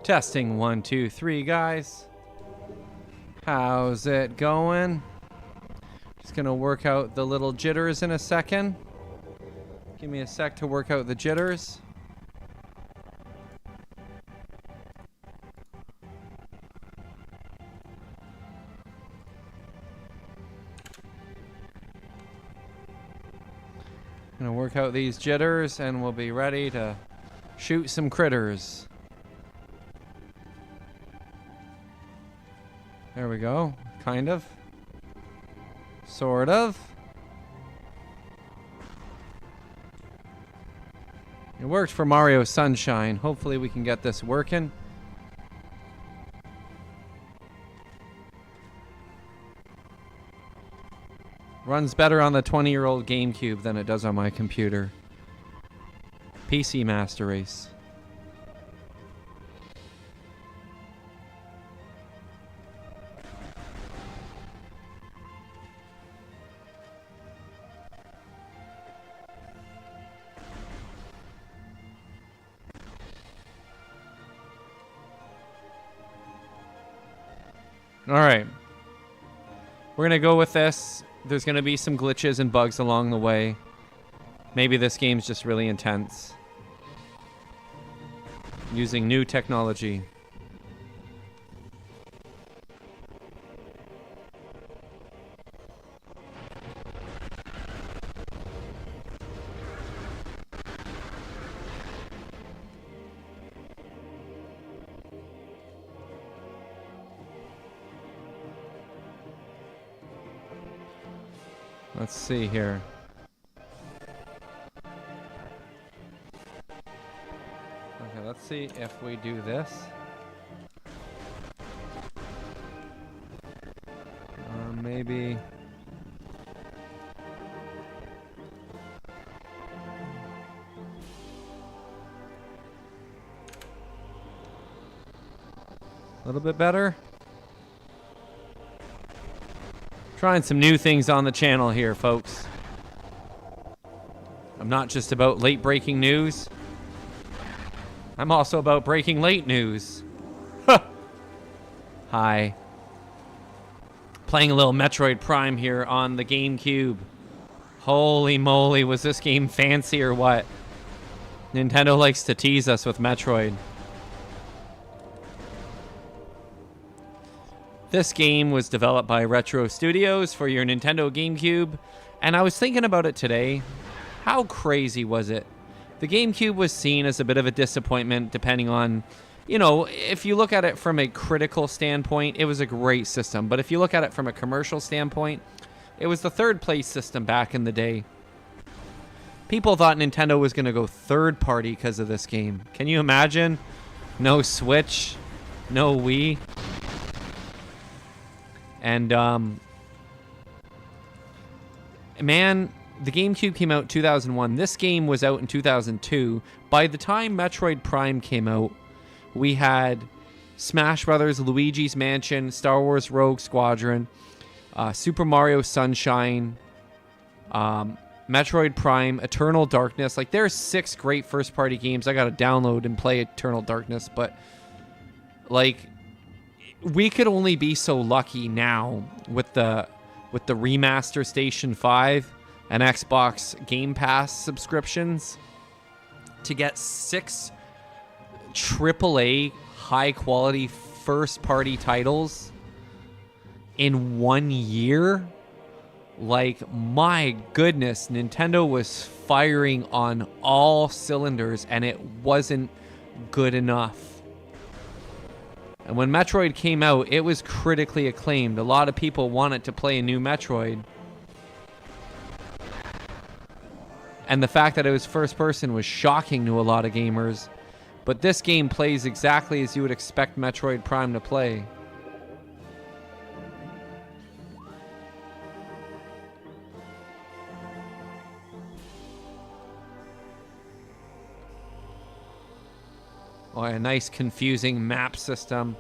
Testing 1, 2, 3, guys. How's it going? Just gonna work out the little jitters in a second. Give me a sec to work out the jitters. Gonna work out these jitters and we'll be ready to shoot some critters. There we go. Kind of. Sort of. It worked for Mario Sunshine. Hopefully we can get this working. Runs better on the 20-year-old Gamecube than it does on my computer. PC Master Race. All right. We're going to go with this. There's going to be some glitches and bugs along the way. Maybe this game's just really intense. Using new technology. Let's see here. Okay, let's see if we do this. Maybe. A little bit better. Trying some new things on the channel here, folks. I'm not just about late breaking news. I'm also about breaking late news. Hi. Playing a little Metroid Prime here on the Gamecube. Holy moly, was this game fancy or what? Nintendo likes to tease us with Metroid. This game was developed by Retro Studios for your Nintendo GameCube, and I was thinking about it today. How crazy was it? The GameCube was seen as a bit of a disappointment depending on, you know, if you look at it from a critical standpoint, it was a great system. But if you look at it from a commercial standpoint, it was the third place system back in the day. People thought Nintendo was going to go third party because of this game. Can you imagine? No Switch, no Wii. And, man, the GameCube came out in 2001. This game was out in 2002. By the time Metroid Prime came out, we had Smash Brothers, Luigi's Mansion, Star Wars Rogue Squadron, Super Mario Sunshine, Metroid Prime, Eternal Darkness. Like, there's 6 great first-party games. I got to download and play Eternal Darkness, but, like, we could only be so lucky now with the remaster Station 5 and Xbox Game Pass subscriptions to get 6 AAA high-quality first-party titles in 1 year. Like, my goodness, Nintendo was firing on all cylinders, and it wasn't good enough. And when Metroid came out, it was critically acclaimed. A lot of people wanted to play a new Metroid. And the fact that it was first person was shocking to a lot of gamers. But this game plays exactly as you would expect Metroid Prime to play. Oh, a nice confusing map system.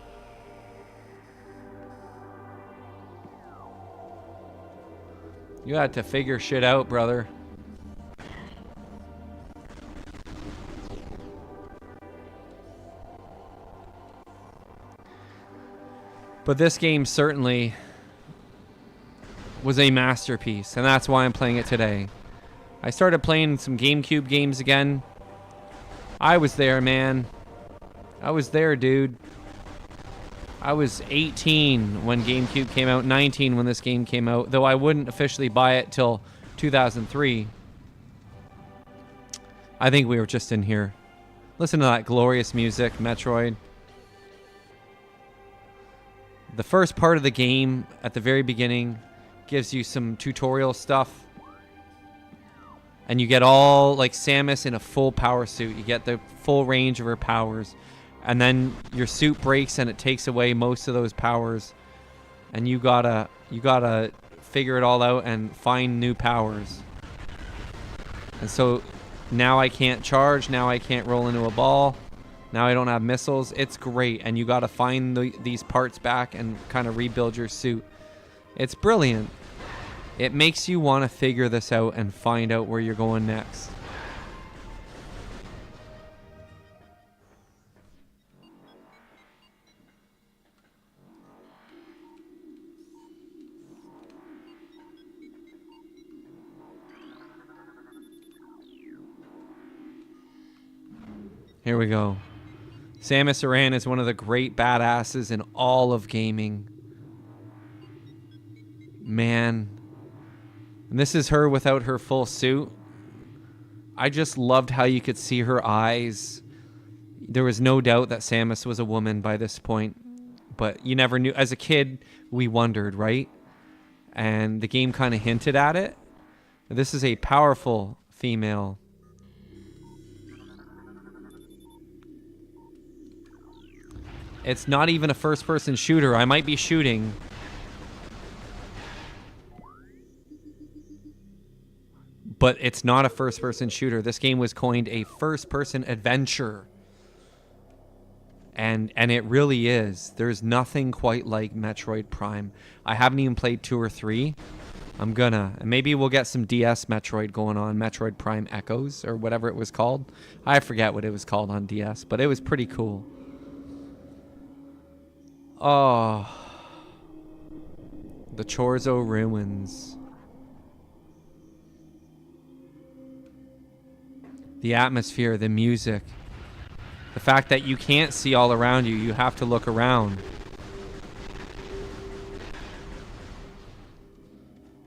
You had to figure shit out, brother. But this game certainly was a masterpiece, and that's why I'm playing it today. I started playing some GameCube games again. I was there, man. I was there, dude. I was 18 when GameCube came out, 19 when this game came out, though I wouldn't officially buy it till 2003. I think we were just in here. Listen to that glorious music, Metroid. The first part of the game, at the very beginning, gives you some tutorial stuff. And you get all, like, Samus in a full power suit. You get the full range of her powers. And then your suit breaks and it takes away most of those powers. And you gotta figure it all out and find new powers. And so now I can't charge. Now I can't roll into a ball. Now I don't have missiles. It's great. And you gotta find these parts back and kind of rebuild your suit. It's brilliant. It makes you want to figure this out and find out where you're going next. Here we go. Samus Aran is one of the great badasses in all of gaming. Man. And this is her without her full suit. I just loved how you could see her eyes. There was no doubt that Samus was a woman by this point. But you never knew. As a kid, we wondered, right? And the game kind of hinted at it. This is a powerful female. It's not even a first-person shooter. I might be shooting. But it's not a first-person shooter. This game was coined a first-person adventure. And it really is. There's nothing quite like Metroid Prime. I haven't even played 2 or 3. I'm gonna. And maybe we'll get some DS Metroid going on. Metroid Prime Echoes or whatever it was called. I forget what it was called on DS. But it was pretty cool. Oh. The Chorzo Ruins. The atmosphere, the music. The fact that you can't see all around you. You have to look around.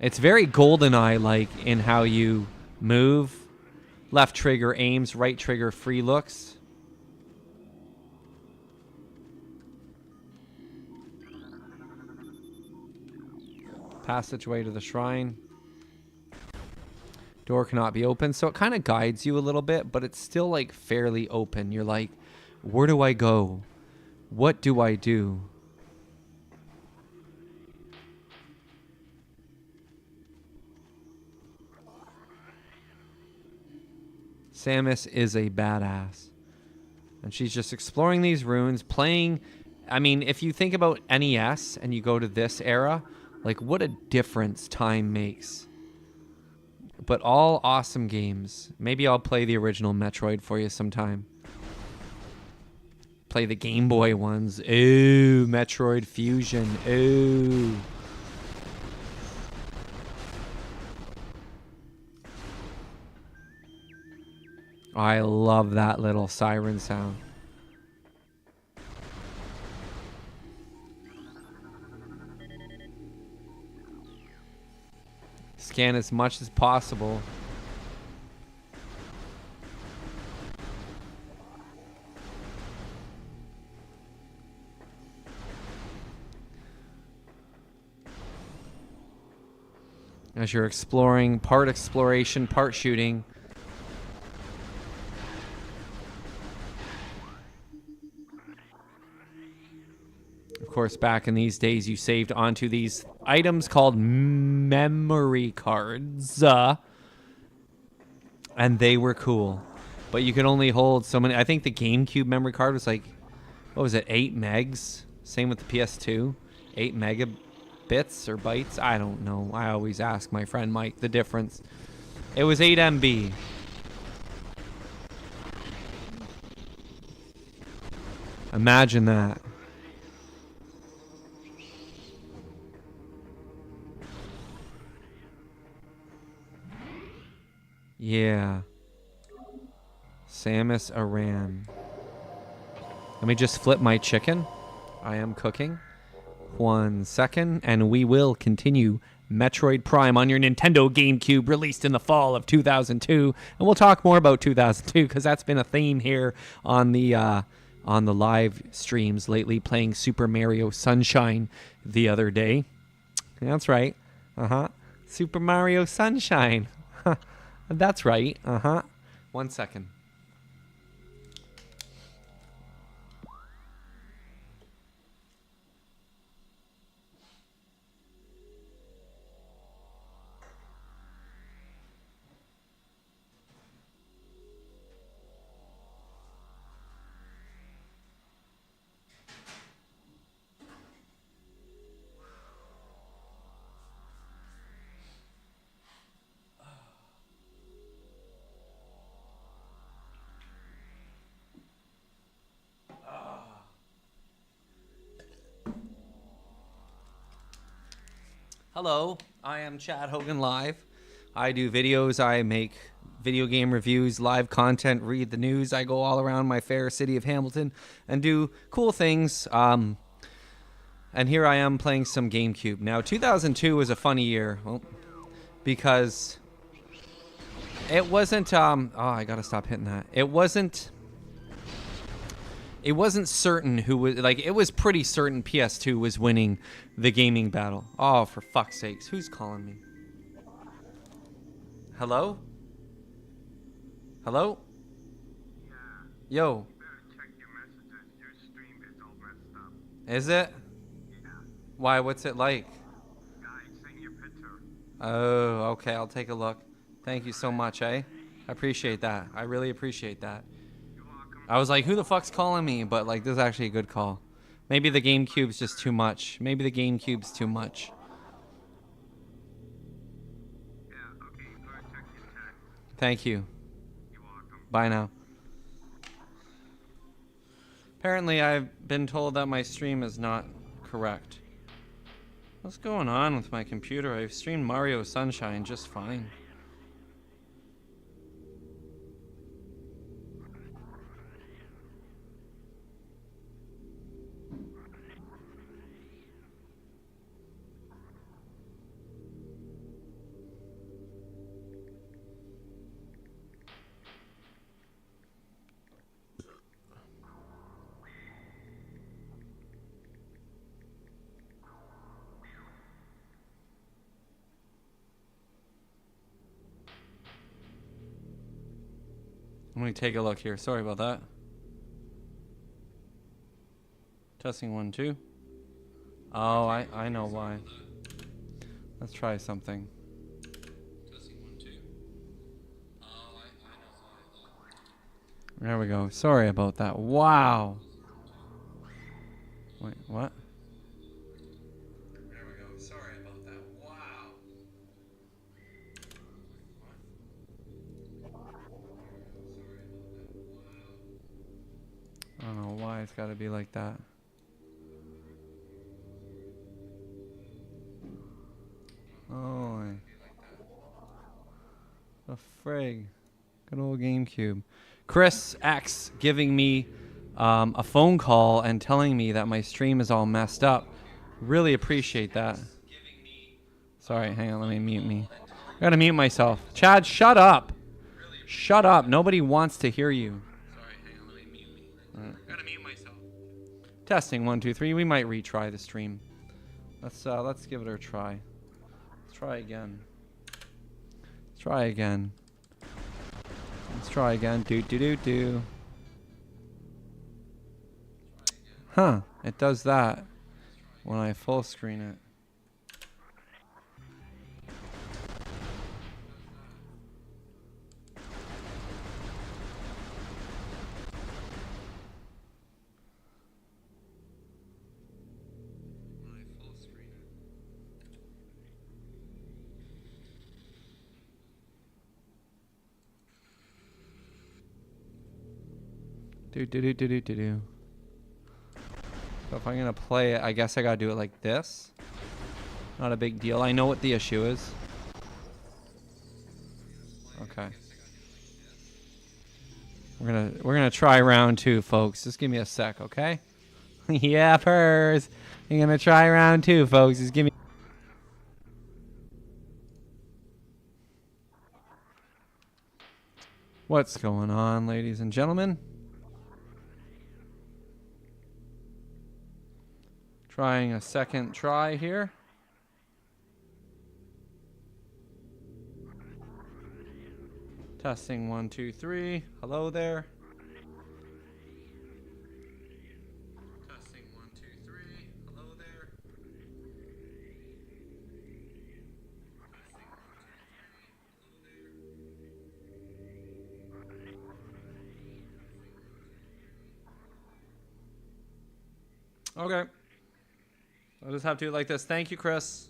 It's very GoldenEye-like in how you move. Left trigger aims, right trigger free looks. Passageway to the shrine. Door cannot be opened, so it kind of guides you a little bit, but it's still like fairly open. You're like, where do I go? What do I do? Samus is a badass. And she's just exploring these ruins, playing. I mean, if you think about NES and you go to this era, like what a difference time makes. But all awesome games. Maybe I'll play the original Metroid for you sometime. Play the Game Boy ones. Ooh, Metroid Fusion. Ooh. I love that little siren sound. Scan as much as possible. As you're exploring, part exploration, part shooting. Of course, back in these days, you saved onto these items called memory cards. And they were cool. But you could only hold so many. I think the GameCube memory card was like, what was it, 8 megs? Same with the PS2. 8 megabits or bytes? I don't know. I always ask my friend Mike the difference. It was 8 MB. Imagine that. Yeah. Samus Aran. Let me just flip my chicken. I am cooking. 1 second, and we will continue Metroid Prime on your Nintendo GameCube, released in the fall of 2002. And we'll talk more about 2002 because that's been a theme here on the live streams lately, playing Super Mario Sunshine the other day. That's right. Super Mario Sunshine. That's right. 1 second. Hello, I am Chad Hogan Live. I do videos, I make video game reviews, live content, read the news. I go all around my fair city of Hamilton and do cool things. And here I am playing some GameCube. Now, 2002 was a funny year because it wasn't, I gotta stop hitting that. It wasn't certain who was, like, it was pretty certain PS2 was winning the gaming battle. Oh, for fuck's sakes. Who's calling me? Hello? Hello? Yeah. Yo. You better check your messages. Your stream is all messed up. Is it? Yeah. Why? What's it like? Guy, send your picture. Oh, okay. I'll take a look. Thank you so much, eh? I appreciate that. I really appreciate that. You're welcome. I was like, who the fuck's calling me? But, like, this is actually a good call. Maybe the GameCube's just too much. Maybe the GameCube's too much. Yeah, okay. Go ahead, check your text. Thank you. You're welcome. Bye now. Apparently, I've been told that my stream is not correct. What's going on with my computer? I've streamed Mario Sunshine just fine. Let me take a look here. Sorry about that. Testing 1, 2. Oh, I know why. Let's try something. Testing 1, 2. Oh, I know why. There we go. Sorry about that. Wow. Wait, what? There we go. Sorry about that. Wow. I don't know why it's got to be like that. Oh, the frig. Good old GameCube. Chris X giving me a phone call and telling me that my stream is all messed up. Really appreciate that. Sorry, hang on, let me mute me. I gotta mute myself. Chad, shut up. Shut up. Nobody wants to hear you. Sorry, hang on, let me mute me. Gotta mute myself. Testing 1, 2, 3. We might retry the stream. Let's give it a try. Let's try again. Let's try again. Let's try again. Do. Huh. It does that when I full screen it. Do. So if I'm gonna play it, I guess I gotta do it like this. Not a big deal. I know what the issue is. Okay. We're gonna try round 2, folks. Just give me a sec, okay? Yeah, purrs. We're gonna try round 2, folks. Just give me. What's going on, ladies and gentlemen? Trying a second try here. Testing 1, 2, 3. Hello there. Testing 1, 2, 3. Hello there. Testing 1, 2, 3. Hello there. Okay. I'll just have to do it like this. Thank you, Chris.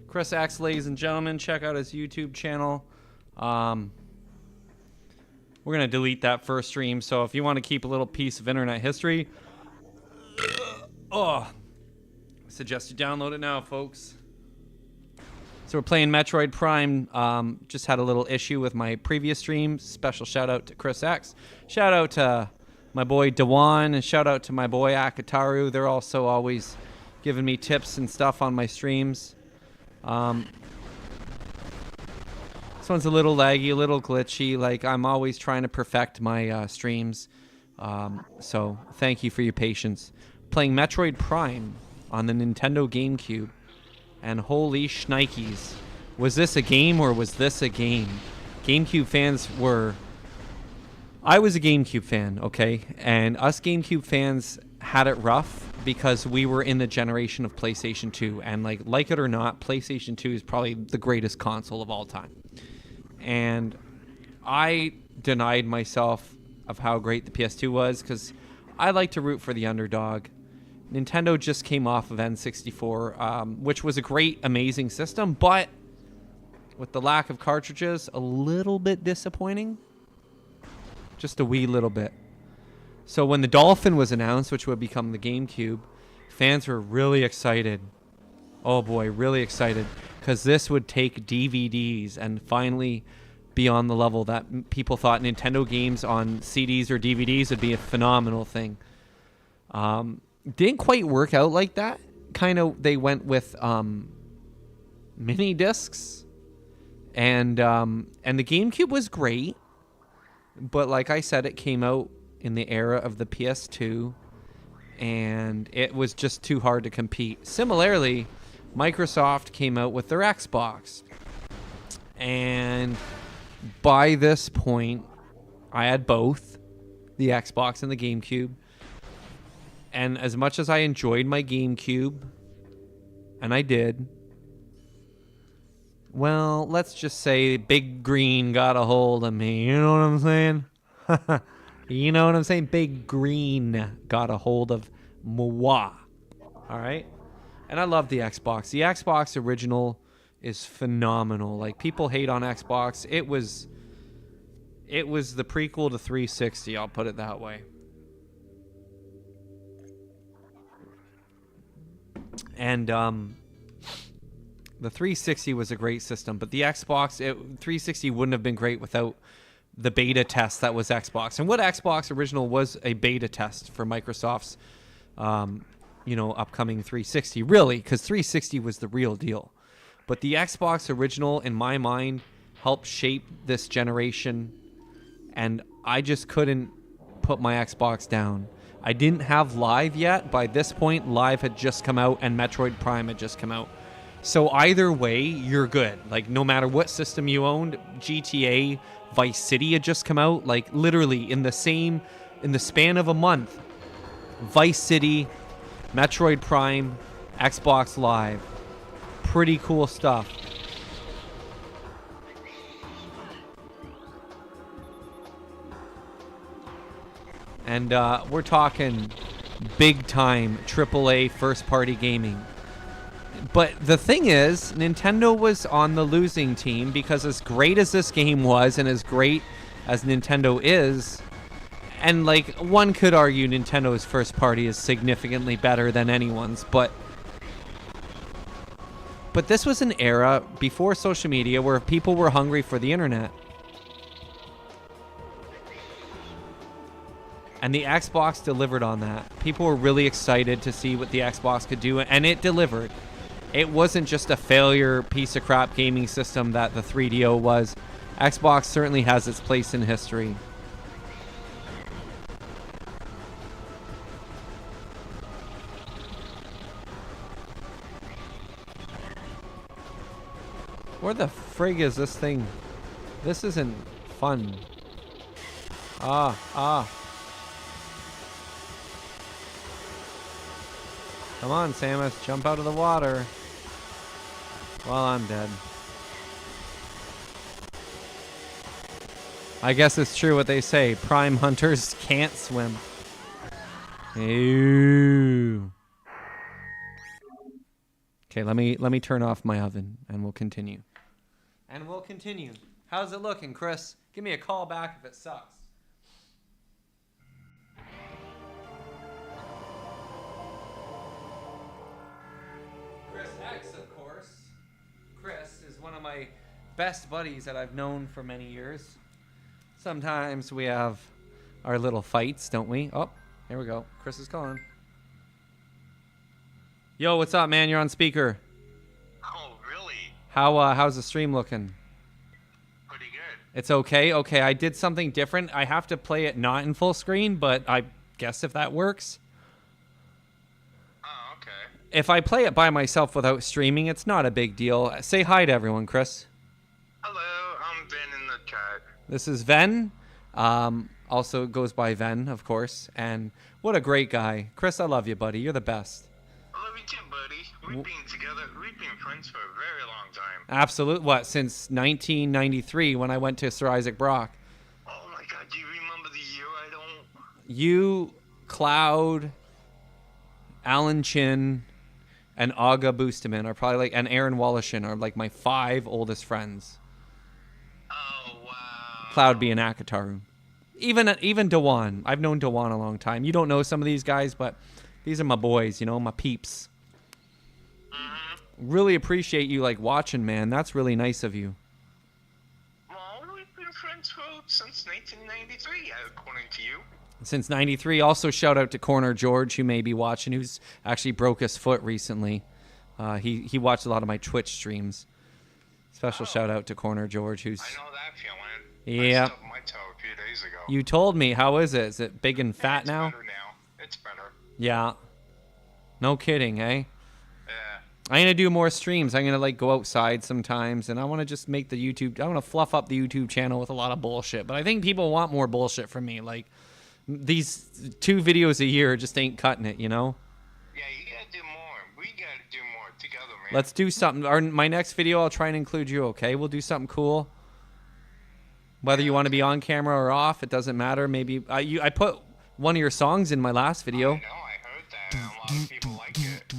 Chris X, ladies and gentlemen. Check out his YouTube channel. We're going to delete that first stream, so if you want to keep a little piece of internet history, I suggest you download it now, folks. So we're playing Metroid Prime. Just had a little issue with my previous stream. Special shout out to Chris X. Shout out to my boy Dewan, and shout out to my boy Akataru. They're also always giving me tips and stuff on my streams. This one's a little laggy, a little glitchy. Like, I'm always trying to perfect my streams. So thank you for your patience. Playing Metroid Prime on the Nintendo Gamecube. And holy shnikes. Was this a game or was this a game? Gamecube fans were... I was a Gamecube fan, okay? And us Gamecube fans had it rough because we were in the generation of PlayStation 2. And like it or not, PlayStation 2 is probably the greatest console of all time. And I denied myself of how great the PS2 was because I like to root for the underdog. Nintendo just came off of N64, which was a great, amazing system, but with the lack of cartridges, a little bit disappointing. Just a wee little bit. So when the Dolphin was announced, which would become the GameCube, fans were really excited. Oh boy, really excited. Because this would take DVDs and finally be on the level that people thought Nintendo games on CDs or DVDs would be a phenomenal thing. Didn't quite work out like that. Kind of, they went with mini discs. And the GameCube was great. But like I said, it came out in the era of the PS2. And it was just too hard to compete. Similarly, Microsoft came out with their Xbox. And by this point, I had both, the Xbox and the GameCube. And as much as I enjoyed my GameCube, and I did, well, let's just say Big Green got a hold of me. You know what I'm saying? You know what I'm saying? Big Green got a hold of moi. All right? And I love the Xbox. The Xbox original is phenomenal. Like, people hate on Xbox. It was the prequel to 360, I'll put it that way. And the 360 was a great system, but the Xbox 360 wouldn't have been great without the beta test that was Xbox. And what Xbox original was a beta test for Microsoft's upcoming 360, really, because 360 was the real deal. But the Xbox original, in my mind, helped shape this generation, and I just couldn't put my Xbox down. I didn't have Live yet. By this point, Live had just come out, and Metroid Prime had just come out. So either way, you're good. Like, no matter what system you owned, GTA, Vice City had just come out. Like, literally, in the span of a month, Vice City, Metroid Prime, Xbox Live. Pretty cool stuff. And we're talking big time AAA first party gaming. But the thing is, Nintendo was on the losing team because as great as this game was and as great as Nintendo is, and like one could argue Nintendo's first party is significantly better than anyone's, but this was an era before social media where people were hungry for the internet. And the Xbox delivered on that. People were really excited to see what the Xbox could do, and it delivered. It wasn't just a failure piece of crap gaming system that the 3DO was. Xbox certainly has its place in history. Where the frig is this thing? This isn't fun. Ah. Come on, Samus, jump out of the water. Well, I'm dead. I guess it's true what they say. Prime hunters can't swim. Ew. Okay, let me turn off my oven and we'll continue. How's it looking, Chris? Give me a call back if it sucks. Chris X, of course. Chris is one of my best buddies that I've known for many years. Sometimes we have our little fights, don't we? Oh, here we go. Chris is calling. Yo, what's up, man? You're on speaker. Oh, really? How's the stream looking? Pretty good. It's okay. Okay, I did something different. I have to play it not in full screen, but I guess if that works. Oh, okay. If I play it by myself without streaming, it's not a big deal. Say hi to everyone, Chris. Hello, I'm Ben in the chat. This is Ven. Also goes by Ven, of course. And what a great guy. Chris, I love you, buddy. You're the best. I love you too, buddy. We've been together, we've been friends for a very long time. Absolute. What? Since 1993 when I went to Sir Isaac Brock. Oh my god, do you remember the year? I don't. You, Cloud, Alan Chin, and Aga Boosterman are probably and Aaron Wallishin are like my 5 oldest friends. Oh, wow. Cloud being Akataru. Even Dewan. I've known Dewan a long time. You don't know some of these guys, but these are my boys, my peeps. Really appreciate you watching, man. That's really nice of you. Well, we've been friends since 1993, according to you. Since 93. Also shout out to Corner George, who may be watching, who's actually broke his foot recently. He watched a lot of my Twitch streams. Special shout out to Corner George, who's... I know that feeling. Yeah. I stubbed my toe a few days ago. You told me. How is it? Is it big and fat it's now? Better now. It's better. Yeah. No kidding, eh? Yeah. I'm going to do more streams. I'm going to go outside sometimes, and I want to just make the YouTube... I want to fluff up the YouTube channel with a lot of bullshit, but I think people want more bullshit from me. These 2 videos a year just ain't cutting it, Yeah, you gotta do more. We gotta do more together, man. Let's do something. My next video, I'll try and include you, okay? We'll do something cool. Whether you want to be on camera or off, it doesn't matter. Maybe... I put one of your songs in my last video. I know, I heard that. And a lot of people like it.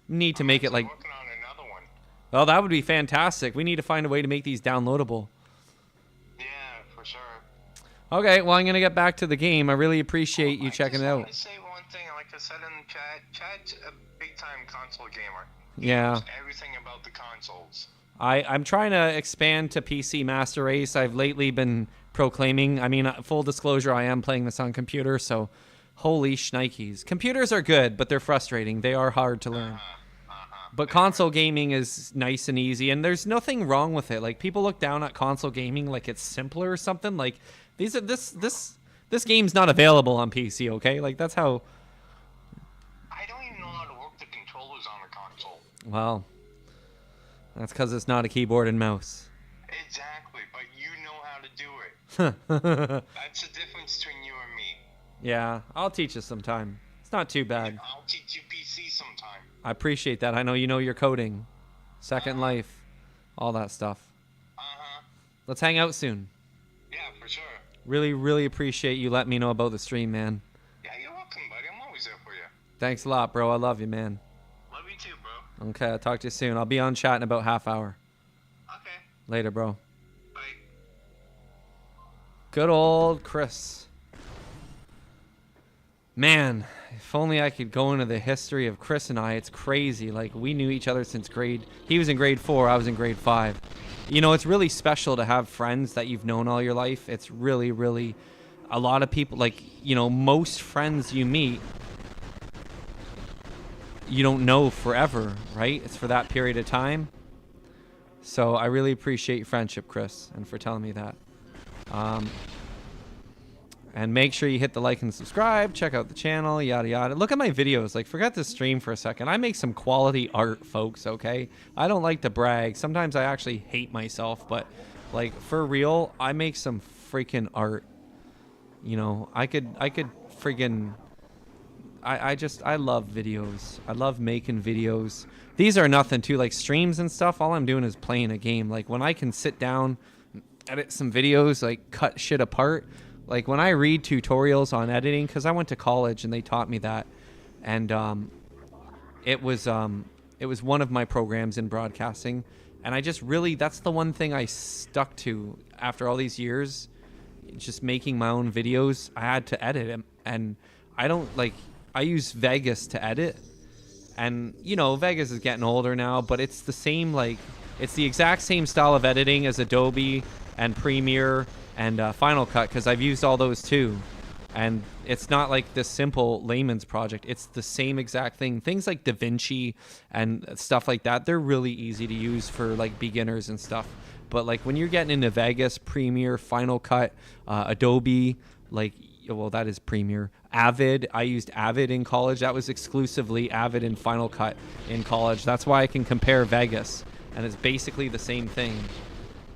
Need to make it working on another one. Oh, that would be fantastic. We need to find a way to make these downloadable. Yeah, for sure. Okay, well, I'm going to get back to the game. I really appreciate you checking it I out. just want to say one thing. Like I said in the chat, Chad's a big-time console gamer. He Yeah. knows everything about the consoles. I'm trying to expand to PC Master Race. I've lately been proclaiming, full disclosure, I am playing this on computer, so holy shnikes. Computers are good, but they're frustrating. They are hard to learn. But console gaming is nice and easy, and there's nothing wrong with it. People look down at console gaming like it's simpler or something. This game's not available on PC, okay? That's how... I don't even know how to work the controllers on a console. Well, that's because it's not a keyboard and mouse. Exactly, but you know how to do it. That's the difference between you and me. Yeah, I'll teach you sometime. It's not too bad. I'll teach you PC sometime. I appreciate that. I know you know your coding. Second Life. All that stuff. Let's hang out soon. Yeah, for sure. Really, really appreciate you letting me know about the stream, man. Yeah, you're welcome, buddy. I'm always there for you. Thanks a lot, bro. I love you, man. Love you too, bro. Okay, I'll talk to you soon. I'll be on chat in about half hour. Okay. Later, bro. Bye. Good old Chris. Man, if only I could go into the history of Chris and I. It's crazy. We knew each other since he was in grade 4, I was in grade 5. It's really special to have friends that you've known all your life. It's really, really a lot of people, like, you know, most friends you meet, you don't know forever, right? It's for that period of time. So I really appreciate your friendship, Chris, and for telling me that. And make sure you hit the like and subscribe. Check out the channel, yada yada. Look at my videos. Like, forget to stream for a second. I make some quality art, folks, okay? I don't like to brag. Sometimes I actually hate myself, but, like, for real, I make some freaking art. You know, I could friggin'... I love videos. I love making videos. These are nothing, too. Like, streams and stuff, all I'm doing is playing a game. Like, when I can sit down, edit some videos, like, cut shit apart... Like, when I read tutorials on editing, because I went to college and they taught me that, and it was one of my programs in broadcasting, and I just really, that's the one thing I stuck to after all these years, just making my own videos. I had to edit them, and I don't, like, I use Vegas to edit, and, you know, Vegas is getting older now, but it's the same, like, it's the exact same style of editing as Adobe and Premiere and Final Cut, because I've used all those too. And it's not like this simple layman's project. It's the same exact thing. Things like DaVinci and stuff like that, they're really easy to use for like beginners and stuff. But like when you're getting into Vegas, Premiere, Final Cut, Adobe, like, well, that is Premiere. Avid, I used Avid in college. That was exclusively Avid and Final Cut in college. That's why I can compare Vegas. And it's basically the same thing.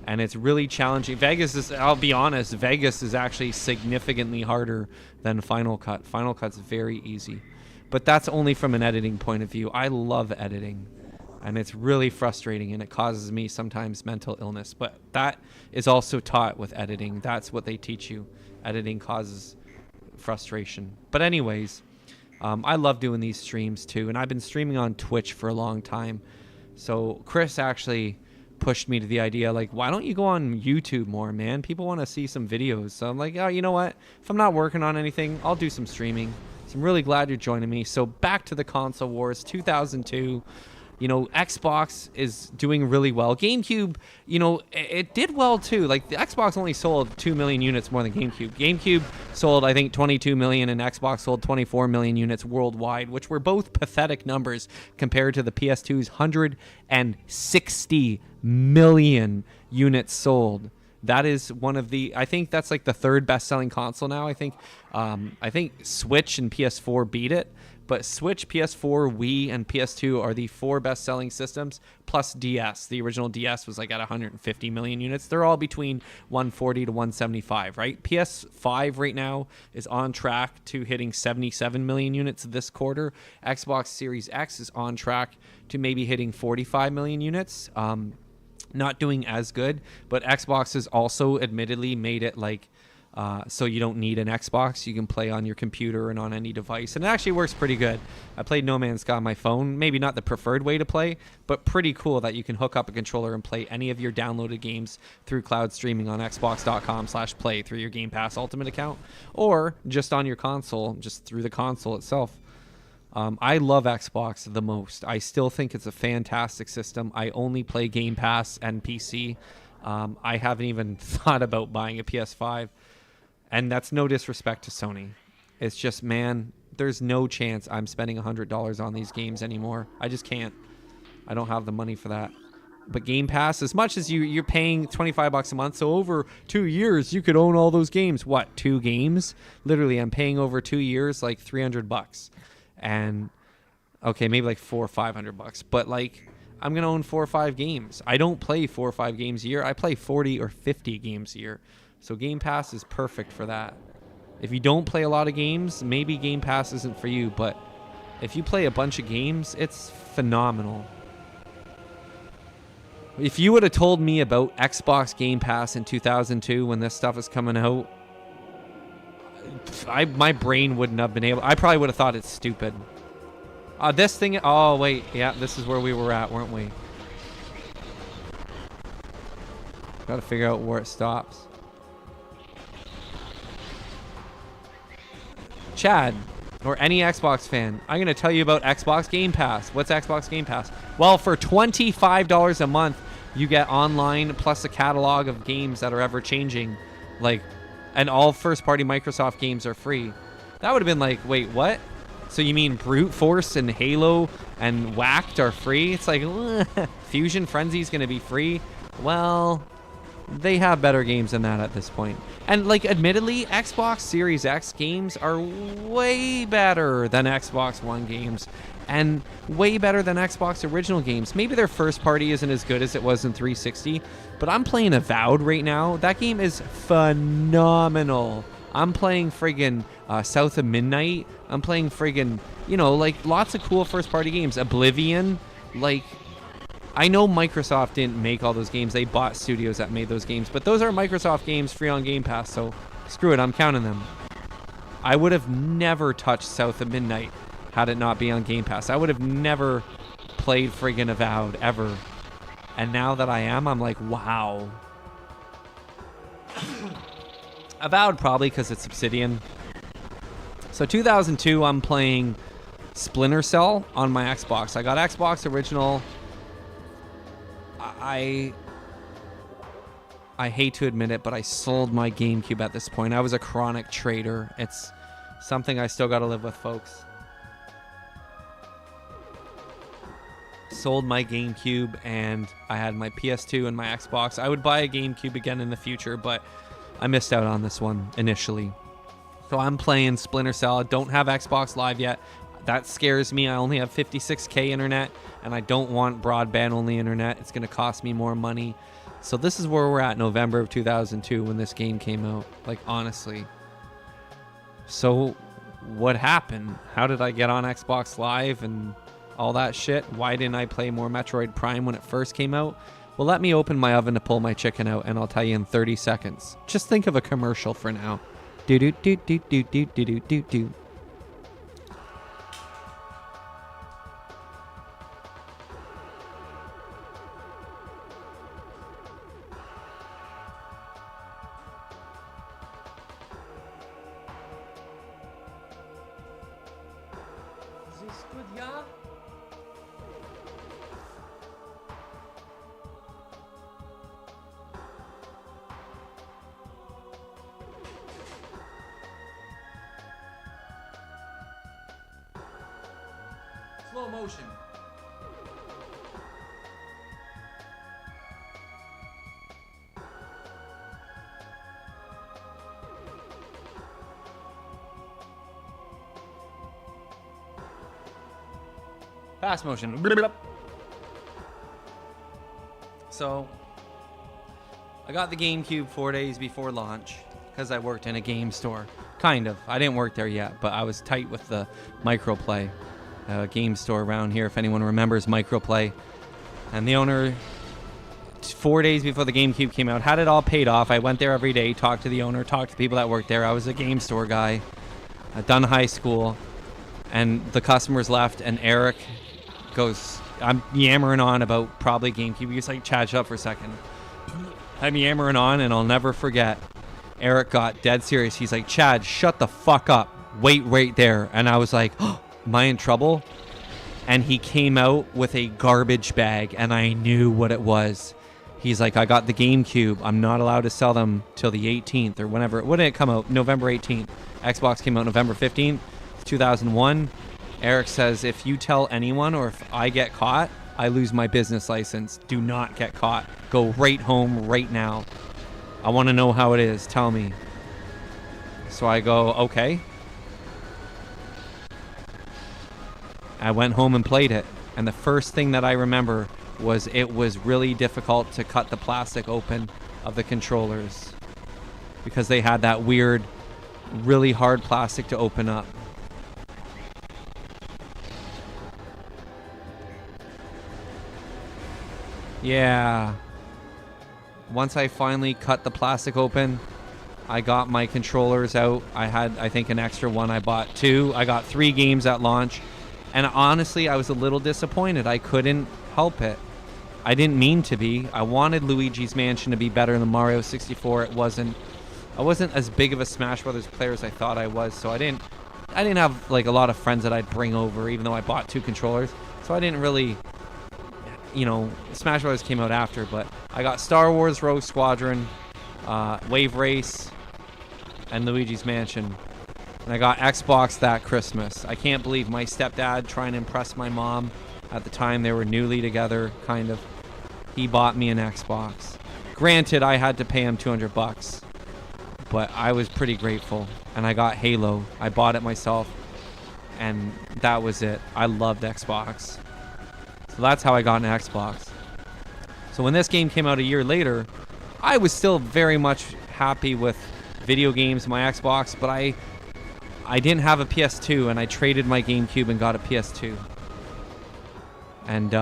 And it's really challenging. Vegas is, I'll be honest, Vegas is actually significantly harder than Final Cut. Final Cut's very easy. But that's only from an editing point of view. I love editing. And it's really frustrating, and it causes me sometimes mental illness. But that is also taught with editing. That's what they teach you. Editing causes frustration. But anyways, I love doing these streams too. And I've been streaming on Twitch for a long time. So Chris actually pushed me to the idea, like, why don't you go on YouTube more, man? People want to see some videos. So I'm like, oh, you know what? If I'm not working on anything, I'll do some streaming. So I'm really glad you're joining me. So back to the console wars, 2002. You know, Xbox is doing really well. Gamecube, you know, it did well too. Like, the Xbox only sold 2 million units more than Gamecube. Gamecube sold, I think, 22 million, and Xbox sold 24 million units worldwide, which were both pathetic numbers compared to the PS2's 160 million units sold. That is one of the, I think that's like the third best-selling console now. I think Switch and PS4 beat it. But Switch, PS4, Wii, and PS2 are the 4 best-selling systems, plus DS. The original DS was like at 150 million units. They're all between 140 to 175, right? PS5 right now is on track to hitting 77 million units this quarter. Xbox Series X is on track to maybe hitting 45 million units. Not doing as good, but Xbox has also admittedly made it like, so you don't need an Xbox. You can play on your computer and on any device. And it actually works pretty good. I played No Man's Sky on my phone. Maybe not the preferred way to play, but pretty cool that you can hook up a controller and play any of your downloaded games through cloud streaming on xbox.com/play through your Game Pass Ultimate account, or just on your console, just through the console itself. I love Xbox the most. I still think it's a fantastic system. I only play Game Pass and PC. I haven't even thought about buying a PS5. And that's no disrespect to Sony. It's just, man, there's no chance I'm spending $100 on these games anymore. I just can't. I don't have the money for that. But Game Pass, as much as you're paying $25 a month, so over 2 years, you could own all those games. What, 2 games? Literally, I'm paying over 2 years like $300. And, okay, maybe like $400 or $500. But, like, I'm going to own 4 or 5 games. I don't play 4 or 5 games a year. I play 40 or 50 games a year. So Game Pass is perfect for that. If you don't play a lot of games, maybe Game Pass isn't for you, but if you play a bunch of games, it's phenomenal. If you would have told me about Xbox Game Pass in 2002 when this stuff is coming out, my brain wouldn't have been able... I probably would have thought it's stupid. This thing... Oh, wait. Yeah, this is where we were at, weren't we? Got to figure out where it stops. Chad, or any Xbox fan, I'm going to tell you about Xbox Game Pass. What's Xbox Game Pass? Well, for $25 a month, you get online plus a catalog of games that are ever changing. Like, And all first-party Microsoft games are free. That would have been like, wait, what? So you mean Brute Force and Halo and Whacked are free? It's like, Fusion Frenzy's going to be free? Well, they have better games than that at this point. And, like, admittedly, Xbox Series X games are way better than Xbox One games. And way better than Xbox original games. Maybe their first party isn't as good as it was in 360, but I'm playing Avowed right now. That game is phenomenal. I'm playing friggin' South of Midnight. I'm playing friggin', you know, like, lots of cool first-party games. Oblivion. Like, I know Microsoft didn't make all those games. They bought studios that made those games. But those are Microsoft games free on Game Pass, so screw it. I'm counting them. I would have never touched South of Midnight had it not be on Game Pass. I would have never played friggin' Avowed, ever. And now that I am, I'm like, wow. Avowed probably because it's Obsidian. So 2002, I'm playing Splinter Cell on my Xbox. I got Xbox original. I hate to admit it, but I sold my GameCube at this point. I was a chronic trader. It's something I still got to live with, folks. Sold my GameCube, and I had my PS2 and my Xbox. I would buy a GameCube again in the future, but I missed out on this one initially. So I'm playing Splinter Cell. I don't have Xbox Live yet. That scares me. I only have 56K internet, and I don't want broadband-only internet. It's going to cost me more money. So this is where we're at, November of 2002, when this game came out. Like, honestly. So what happened? How did I get on Xbox Live and all that shit? Why didn't I play more Metroid Prime when it first came out? Well, let me open my oven to pull my chicken out, and I'll tell you in 30 seconds. Just think of a commercial for now. Do-do-do-do-do-do-do-do-do. Is this good, yeah? Slow motion. Fast motion. So, I got the GameCube 4 days before launch because I worked in a game store. Kind of. I didn't work there yet, but I was tight with the Microplay game store around here, if anyone remembers Microplay. And the owner, 4 days before the GameCube came out, had it all paid off. I went there every day, talked to the owner, talked to people that worked there. I was a game store guy. I'd done high school. And the customers left, and Eric goes, I'm yammering on about probably GameCube. He's like, Chad, shut up for a second. I'm yammering on, and I'll never forget. Eric got dead serious. He's like, Chad, shut the fuck up. Wait right there. And I was like, oh, am I in trouble? And he came out with a garbage bag, and I knew what it was. He's like, I got the GameCube. I'm not allowed to sell them till the 18th or whenever. When did it come out? November 18th. Xbox came out November 15th, 2001. Eric says, if you tell anyone or if I get caught, I lose my business license. Do not get caught. Go right home right now. I want to know how it is. Tell me. So I go, okay. I went home and played it. And the first thing that I remember was it was really difficult to cut the plastic open of the controllers because they had that weird, really hard plastic to open up. Yeah. Once I finally cut the plastic open, I got my controllers out. I had, I think, an extra one. I bought 2. I got 3 games at launch. And honestly, I was a little disappointed. I couldn't help it. I didn't mean to be. I wanted Luigi's Mansion to be better than Mario 64. It wasn't. I wasn't as big of a Smash Brothers player as I thought I was. So I didn't have like a lot of friends that I'd bring over, even though I bought 2 controllers. So I didn't really, you know, Smash Brothers came out after. But I got Star Wars Rogue Squadron, Wave Race, and Luigi's Mansion. And I got Xbox that Christmas. I can't believe my stepdad, trying to impress my mom. At the time, they were newly together, kind of. He bought me an Xbox. Granted, I had to pay him $200, but I was pretty grateful. And I got Halo. I bought it myself, and that was it. I loved Xbox. So that's how I got an Xbox. So when this game came out a year later, I was still very much happy with video games, my Xbox, but I didn't have a PS2, and I traded my GameCube and got a PS2. And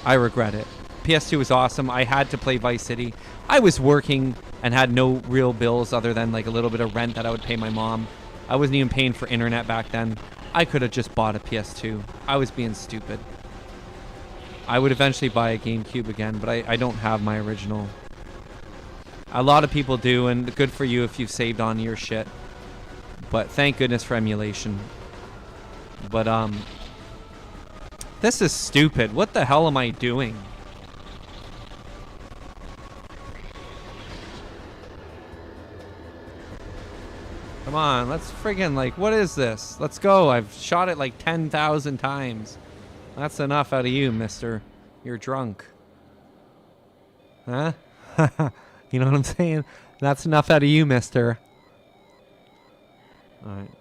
I regret it. PS2 was awesome. I had to play Vice City. I was working and had no real bills other than like a little bit of rent that I would pay my mom. I wasn't even paying for internet back then. I could have just bought a PS2. I was being stupid. I would eventually buy a GameCube again, but I don't have my original. A lot of people do, and good for you if you've saved on your shit. But thank goodness for emulation. But this is stupid. What the hell am I doing? Come on, let's friggin' like, what is this? Let's go. I've shot it like 10,000 times. That's enough out of you, mister. You're drunk. Huh? You know what I'm saying? That's enough out of you, mister. Alright.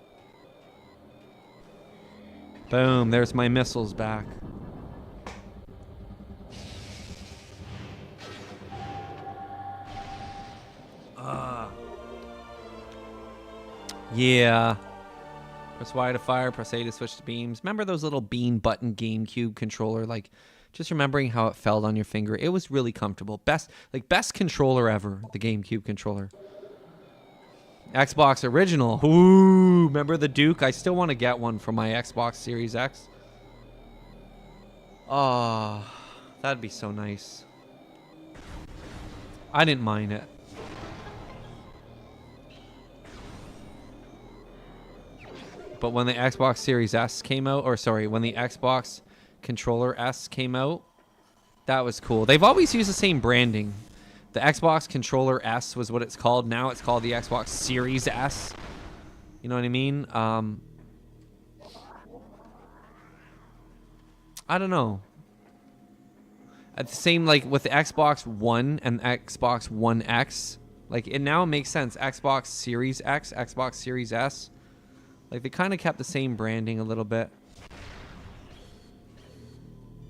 Boom, there's my missiles back. Yeah. Press Y to fire, press A to switch to beams. Remember those little beam button GameCube controller? Like, just remembering how it felt on your finger. It was really comfortable. Best controller ever, the GameCube controller. Xbox original. Ooh, remember the Duke? I still want to get one for my Xbox Series X. Oh, that'd be so nice. I didn't mind it. But when the Xbox Series S came out, or sorry, when the Xbox Controller S came out, that was cool. They've always used the same branding. The Xbox Controller S was what it's called. Now it's called the Xbox Series S. You know what I mean? I don't know. At the same, like with the Xbox One and Xbox One X, like it now makes sense. Xbox Series X, Xbox Series S. Like, they kind of kept the same branding a little bit.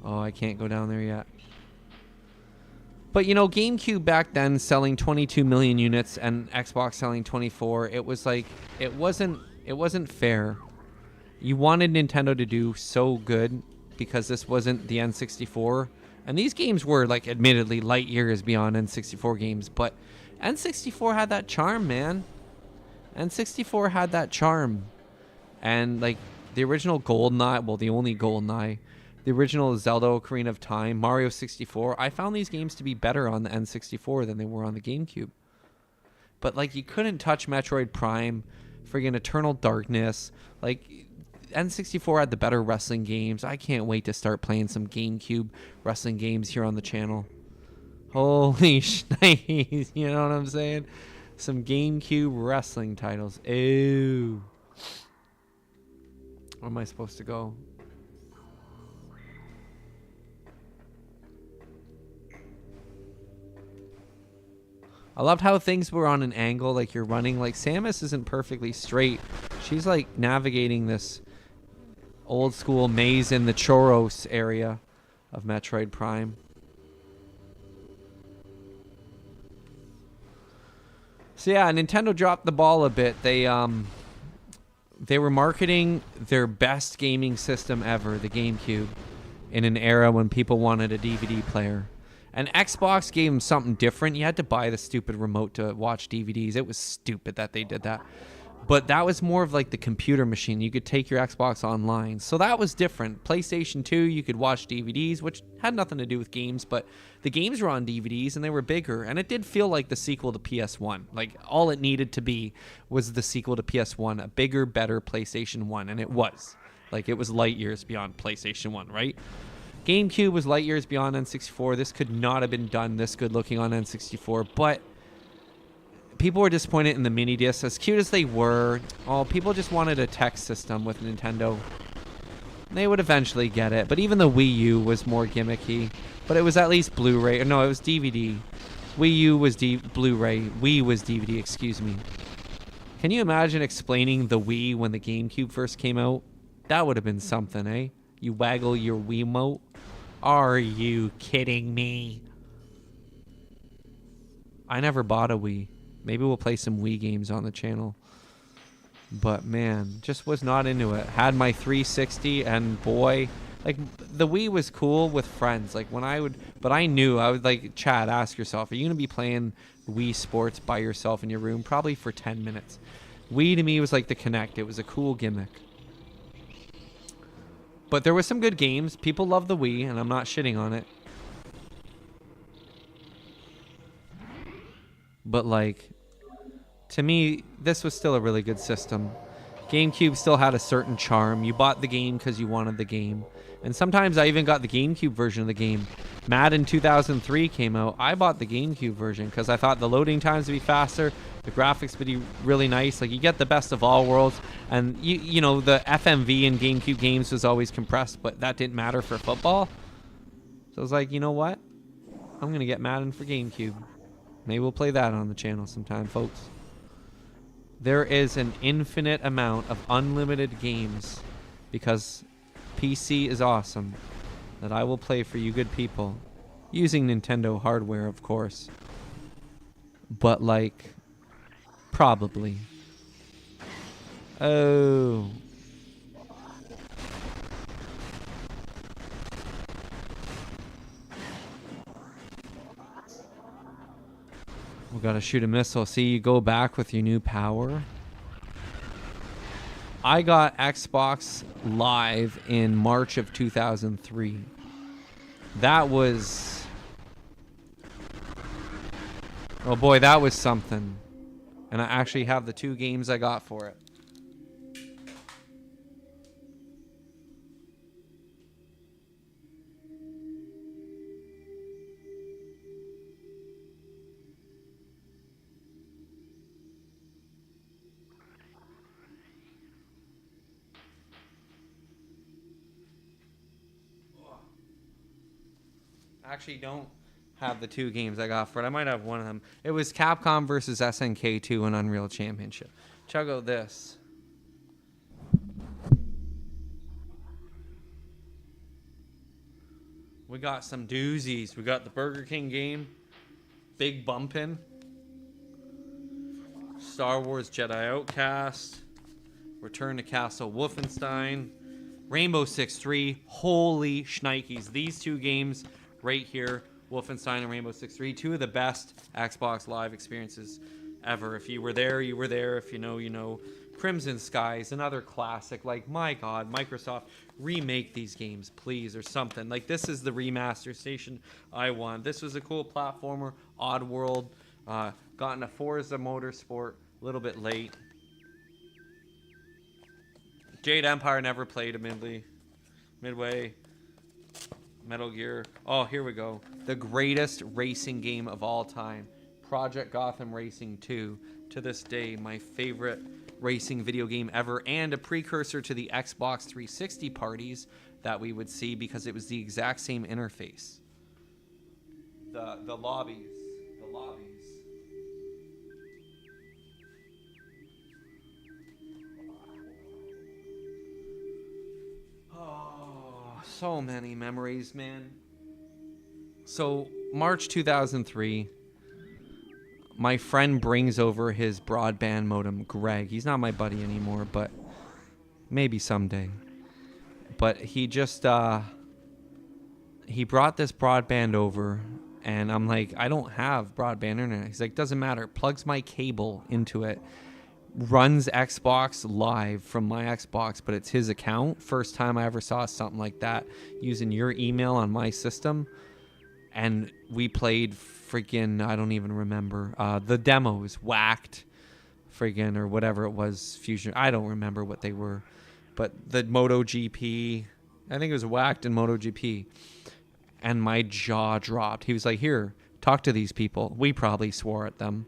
Oh, I can't go down there yet. But, you know, GameCube back then selling 22 million units and Xbox selling 24, it was like, it wasn't fair. You wanted Nintendo to do so good because this wasn't the N64. And these games were, like, admittedly light years beyond N64 games. But N64 had that charm, man. N64 had that charm. And, like, the original GoldenEye, well, the only GoldenEye, the original Zelda Ocarina of Time, Mario 64, I found these games to be better on the N64 than they were on the GameCube. But, like, you couldn't touch Metroid Prime, friggin' Eternal Darkness. Like, N64 had the better wrestling games. I can't wait to start playing some GameCube wrestling games here on the channel. Holy shnikes, you know what I'm saying? Some GameCube wrestling titles. Ew. Where am I supposed to go? I loved how things were on an angle, like you're running. Like Samus isn't perfectly straight. She's like navigating this old school maze in the Choros area of Metroid Prime. So yeah, Nintendo dropped the ball a bit. They were marketing their best gaming system ever, the GameCube, in an era when people wanted a DVD player. And Xbox gave them something different. You had to buy the stupid remote to watch DVDs. It was stupid that they did that. But that was more of like the computer machine. You could take your Xbox online. So that was different. PlayStation 2, you could watch DVDs, which had nothing to do with games, but the games were on DVDs and they were bigger. And it did feel like the sequel to PS1. Like all it needed to be was the sequel to PS1, a bigger, better PlayStation 1. And it was. Like it was light years beyond PlayStation 1, right? GameCube was light years beyond N64. This could not have been done this good looking on N64, but people were disappointed in the mini discs. As cute as they were, people just wanted a text system with Nintendo. They would eventually get it, but even the Wii U was more gimmicky. But it was at least Blu-ray. Or no, it was DVD. Wii U was Blu-ray. Wii was DVD, excuse me. Can you imagine explaining the Wii when the Gamecube first came out? That would have been something, eh? You waggle your Wiimote? Are you kidding me? I never bought a Wii. Maybe we'll play some Wii games on the channel. But man, just was not into it. Had my 360 and boy, like the Wii was cool with friends. Like when I would, but I knew I would like, Chad, ask yourself, are you going to be playing Wii Sports by yourself in your room? Probably for 10 minutes. Wii to me was like the Kinect. It was a cool gimmick. But there was some good games. People love the Wii, and I'm not shitting on it. But like, to me, this was still a really good system. GameCube still had a certain charm. You bought the game because you wanted the game. And sometimes I even got the GameCube version of the game. Madden 2003 came out. I bought the GameCube version because I thought the loading times would be faster. The graphics would be really nice. Like, you get the best of all worlds. And, you know, the FMV in GameCube games was always compressed, but that didn't matter for football. So I was like, you know what? I'm going to get Madden for GameCube. Maybe we'll play that on the channel sometime, folks. There is an infinite amount of unlimited games because PC is awesome that I will play for you good people using Nintendo hardware, of course. But like, probably. Oh. We gotta shoot a missile. See, you go back with your new power. I got Xbox Live in March of 2003. That was... oh boy, that was something. And I actually have the 2 games I got for it. Actually don't have the 2 games I got for it. I might have one of them. It was Capcom versus SNK 2 and Unreal Championship. Check out this. We got some doozies. We got the Burger King game. Big Bumpin'. Star Wars Jedi Outcast. Return to Castle Wolfenstein. Rainbow Six 3. Holy shnikes. These 2 games right here, Wolfenstein and Rainbow Six 3, 2 of the best Xbox Live experiences ever. If you were there, you were there. If you know, you know. Crimson Skies, another classic. Like, my God, Microsoft, remake these games, please, or something. Like, this is the remaster station I want. This was a cool platformer, Oddworld. Got into Forza Motorsport a little bit late. Jade Empire never played admittedly. Midway. Metal Gear. Oh, here we go. The greatest racing game of all time. Project Gotham Racing 2. To this day, my favorite racing video game ever, and a precursor to the Xbox 360 parties that we would see because it was the exact same interface. The lobbies. The lobbies. So many memories, man. So, March 2003, my friend brings over his broadband modem, Greg. He's not my buddy anymore, but maybe someday. But he just, he brought this broadband over, and I'm like, I don't have broadband internet. He's like, doesn't matter. Plugs my cable into it. Runs Xbox Live from my Xbox, but it's his account. First time I ever saw something like that, using your email on my system. And we played freaking, I don't even remember, the demos, Whacked, friggin', or whatever it was, Fusion. I don't remember what they were. But the MotoGP, I think it was Whacked and MotoGP. And my jaw dropped. He was like, here, talk to these people. We probably swore at them.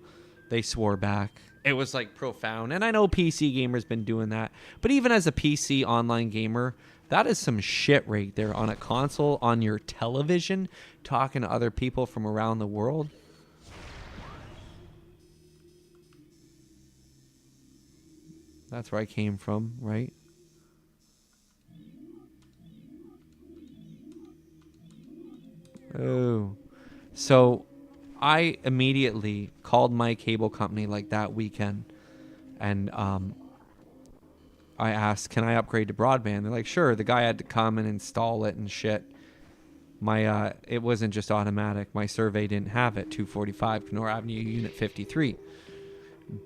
They swore back. It was like profound. And I know PC gamers been doing that. But even as a PC online gamer, that is some shit right there on a console, on your television, talking to other people from around the world. That's where I came from, right? Oh. So I immediately called my cable company like that weekend, and I asked, can I upgrade to broadband? They're like, sure. The guy had to come and install it and shit. My it wasn't just automatic. My survey didn't have it. 245 Kenora Avenue, Unit 53.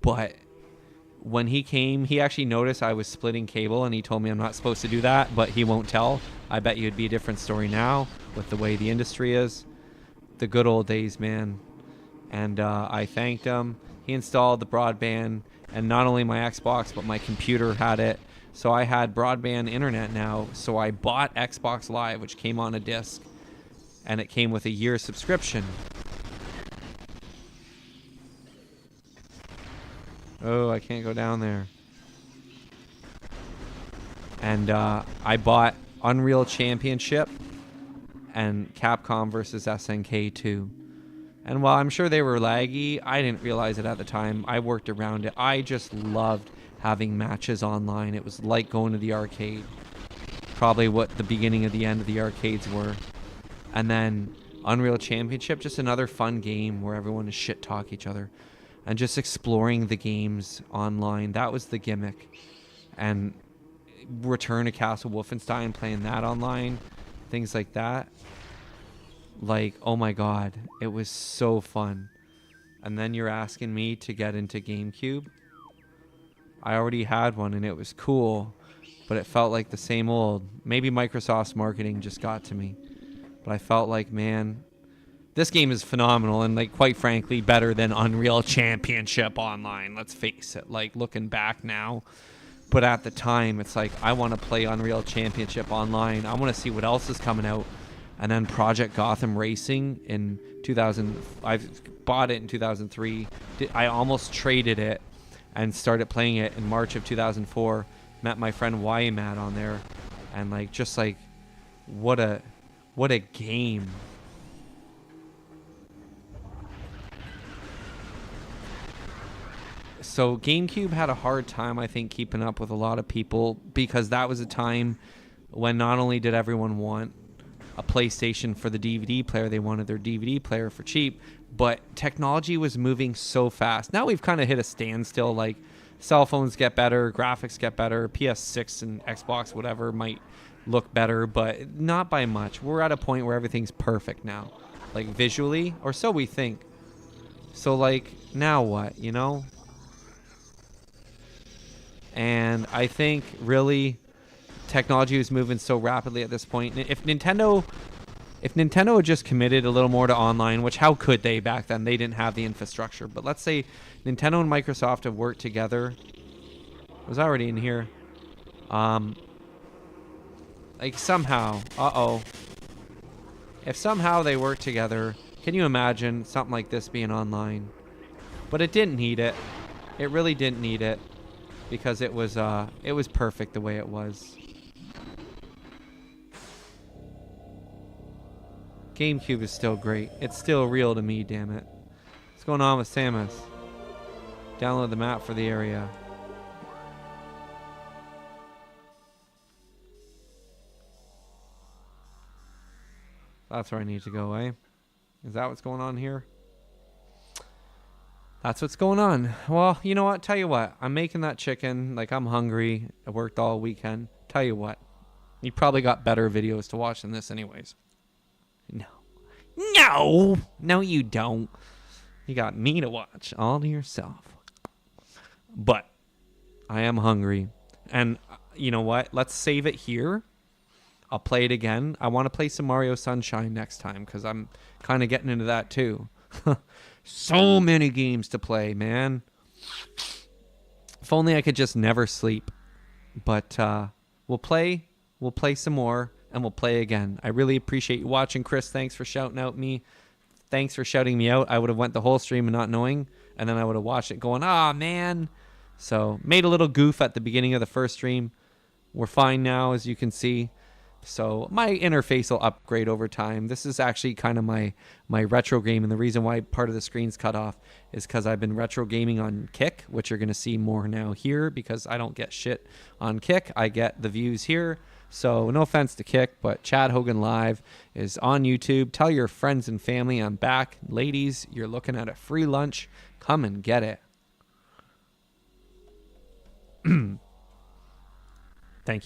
But when he came, he actually noticed I was splitting cable, and he told me I'm not supposed to do that, but he won't tell. I bet you it'd be a different story now with the way the industry is. The good old days, man. And I thanked him. He installed the broadband, and not only my Xbox, but my computer had it. So I had broadband internet now. So I bought Xbox Live, which came on a disc, and it came with a year subscription. Oh, I can't go down there. And I bought Unreal Championship and Capcom versus SNK 2. And while I'm sure they were laggy, I didn't realize it at the time. I worked around it. I just loved having matches online. It was like going to the arcade. Probably what the beginning of the end of the arcades were. And then Unreal Championship, just another fun game where everyone is shit talk each other. And just exploring the games online. That was the gimmick. And Return to Castle Wolfenstein, playing that online. Things like that. Like, oh my god, it was so fun. And then you're asking me to get into Gamecube. I already had one and it was cool, but it felt like the same old. Maybe Microsoft's marketing just got to me. But I felt like, man, this game is phenomenal and, like, quite frankly, better than Unreal Championship online. Let's face it, like, looking back now. But at the time, it's like, I want to play Unreal Championship online. I want to see what else is coming out. And then Project Gotham Racing in 2000, I bought it in 2003. I almost traded it and started playing it in March of 2004. Met my friend Matt on there, and like, just like, what a game. So GameCube had a hard time, I think, keeping up with a lot of people, because that was a time when not only did everyone want a PlayStation for the DVD player, they wanted their DVD player for cheap, but technology was moving so fast. Now we've kind of hit a standstill. Like, cell phones get better, graphics get better, PS6 and Xbox whatever might look better, but not by much. We're at a point where everything's perfect now, like visually, or so we think. So like, now what, you know? And I think really technology is moving so rapidly at this point. If Nintendo had just committed a little more to online, which how could they back then? They didn't have the infrastructure. But let's say Nintendo and Microsoft have worked together. It was already in here. Like somehow, if somehow they work together, can you imagine something like this being online? But it didn't need it. It really didn't need it, because it was perfect the way it was. GameCube is still great. It's still real to me, damn it. What's going on with Samus? Download the map for the area. That's where I need to go, eh? Is that what's going on here? That's what's going on. Well, you know what? Tell you what. I'm making that chicken. Like, I'm hungry. I worked all weekend. Tell you what. You probably got better videos to watch than this anyways. No, you don't. You got me to watch all to yourself. But I am hungry. And you know what? Let's save it here. I'll play it again. I want to play some Mario Sunshine next time, because I'm kind of getting into that too. So many games to play, man. If only I could just never sleep. But we'll play some more, and we'll play again. I really appreciate you watching, Chris. Thanks for shouting out me. thanks for shouting me out. I would have went the whole stream and not knowing, and then I would have watched it going, ah, man. So made a little goof at the beginning of the first stream. We're fine now, as you can see. So my interface will upgrade over time. This is actually kind of my retro game, and the reason why part of the screen's cut off is because I've been retro gaming on Kick, which you're going to see more now here, because I don't get shit on Kick. I get the views here. So no offense to Kick, but Chad Hogan Live is on YouTube. Tell your friends and family I'm back. Ladies, you're looking at a free lunch. Come and get it.